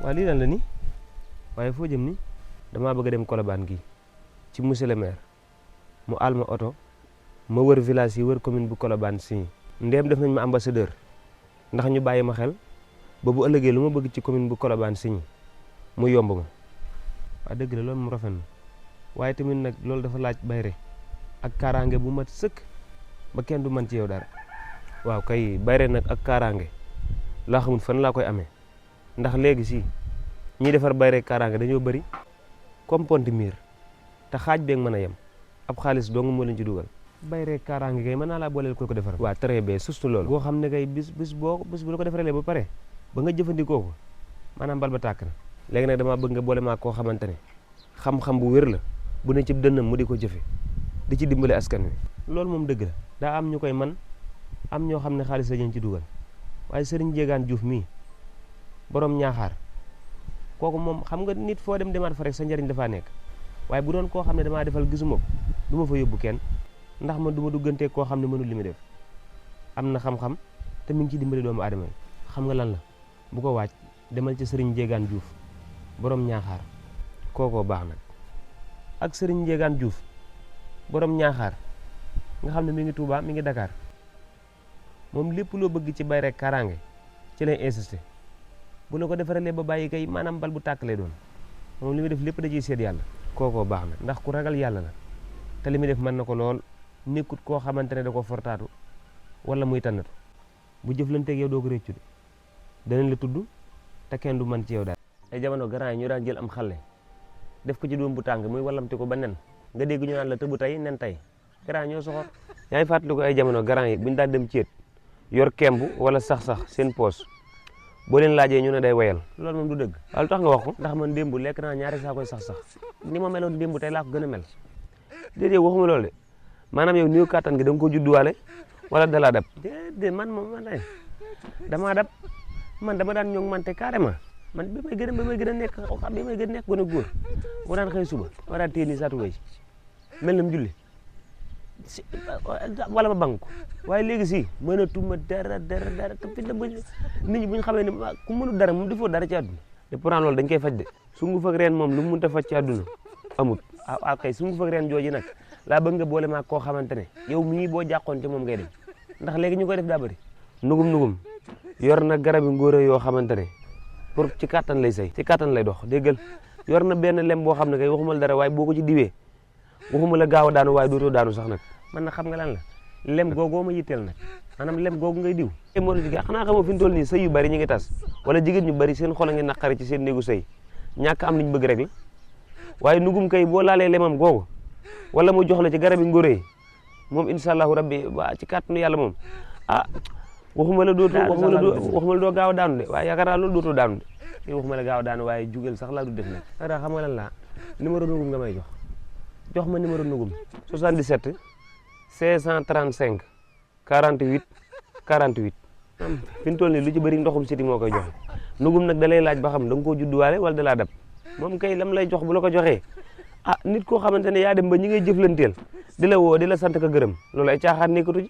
waa lii lan la ni waaye foo jëm ni damaa bëgg a dem Colobane gi ci monsieur le maire mu àll ma oto ma wër village yi wër commune bu Colobane si ndéem def nañ ma ambassadeur ndax ñu bàyyi ma xel ba bu ëllëgee lu ma bëgg ci commune bu Colobane si mu yomb ma waa dëgg la loolu mu rafet na waaye tamit nag loolu dafa laaj bayre ak kaaraange bu mat sëkk ba kenn du mën ci yow dara waaw kay bayre nag ak kaaraange laa xamul fan laa koy amee ndax léegi si ñiy defar bayre kaaraange dañoo bëri comme ponti miir te xaaj beeg mën a yem ab xaalis dong moo leen ci dugal bayre kaaraange kay mën naa laa booleel ko defar waa très bien surtout loolu boo xam ne kay bis bu la ko defaree ba pare ba nga jëfandikoo ko maanaam bal ba tàkk na léegi nag damaa bëgg nga boole maa koo xamante ne xam-xam bu wér la bu ne ci dënnam mu di ko jëfe di ci dimbale askan wi loolu moom dëgg la daa am ñu koy man am ñoo xam ne xaalis la ñu ci dugal waaye Serigne Diegane Diouf mii borom ñaaxaar kooku moom xam nga nit foo dem demaat fa rek sa njëriñ dafaa nekk waaye bu doon koo xam ne damaa defal gisuma ko du ma fa yóbbu kenn ndax man du ma duggantee koo xam ne mënul li muy def am na xam-xam te mi ngi ci dimbali doomu aadama yi xam nga lan la bu ko waaj demal ci Serigne Diegane Diouf borom ñaaxaar kookoo baax nag ak Serigne Diegane Diouf borom ñaaxaar nga xam ne mi ngi Touba mi ngi Dakar moom lépp loo bëgg ci bay rek kaaraange ci lay insisté bu la ko defaralee ba bàyyi kay maanaam bal bu tàkk lay doon moom li muy def lépp da ciy seet yàlla kookoo baax na ndax ku ragal yàlla la te li muy def mën na ko lool nekkut koo xamante ne da ko fortaatu wala muy tànnatu bu jëflanteeg yow doo ko réccu de danañ la tudd te kenn du mën ci yow daal. ay jamono grand yi ñu daan jël am xale def ko ci doom bu tàng muy wallamte ko ba nen nga dégg ñu naan la tëbu tey nen tey grand ñoo soxor. yaa ngi fàttali ko ay jamono grand yi buñu daan dem ceet yor kemb wala sax-sax seen poos boo leen laajee ñu ne day wayal loolu moom du dëgg. waaw lu tax nga wax ko ndax man démb lekk naa ñaari saa koy sax-sax ni ma meloon démb tey laa ko gën a mel déedéet waxuma loolu de maanaam yow néew kàttan gi da nga ko judduwaale wala dalaa dab déedéet man moom man damaa dab man dama daan ñoŋ mante carrément man bi may gën a nekk gën a góor moo daan xëy suba ma daan téye nii saatu wéy mel na mu julli wala ma bank ko waaye léegi si mënatuma dara te fi nit ñi bu ñu xamee ne ku mënu dara moom defoo dara ci àdduna te pourtant loolu dañ koy faj de sungu fak reen moom lu mu mënta faj ci àdduna amut kay sungu fak reen jooji nag laa bëgg nga boole maa koo xamante ne yow mii boo jàqoon ci moom ngay dem ndax léegi ñu koy def daa bëri nugum yor na garabi ngóora yoo xamante ne pour ci kattan lay say ci kattan lay dox déggal yor na benn lem boo xam ne kay waxuma la dara waaye boo ko ci diwee waxuma la gaaw a daanu waaye dootoo daanu sax nag man nag xam nga lan la lem googoo ma yitteel nag maanaam lem googu ngay diw moo ci xanaa xamoo fi mu toll nii sëy yu bari ñu ngi tas wala jigéen ñu bari seen xol a ngi naqari ci seen néegu sëy ñàkk am liñ bëgg rek la waaye nugum kay boo laalee lemam googu wala mu jox la ci garabi ngóore yi moom incha allahu rabbi waa ci kàttanu yàlla moom waxuma la doo gaaw a daanu de waaye yaakaar naa loolu dootoo daanu de waxuma la gaaw a daanu waaye jugel sax laa du def nag dara xam nga lan la numéro nugum nga may jox ma numéro nugum 77 535 48 48 fi mu toll nii lu ci bëri ndoxum siti moo koy joxe nugum nag da lay laaj ba xam da nga koo judduwaale wala da laa dab moom kay lam lay jox bu la ko joxee nit koo xamante ne yaa dem ba ñi ngay jëflanteel di la woo di la sant ka gërëm loolu ay caaxaan nekkatu ci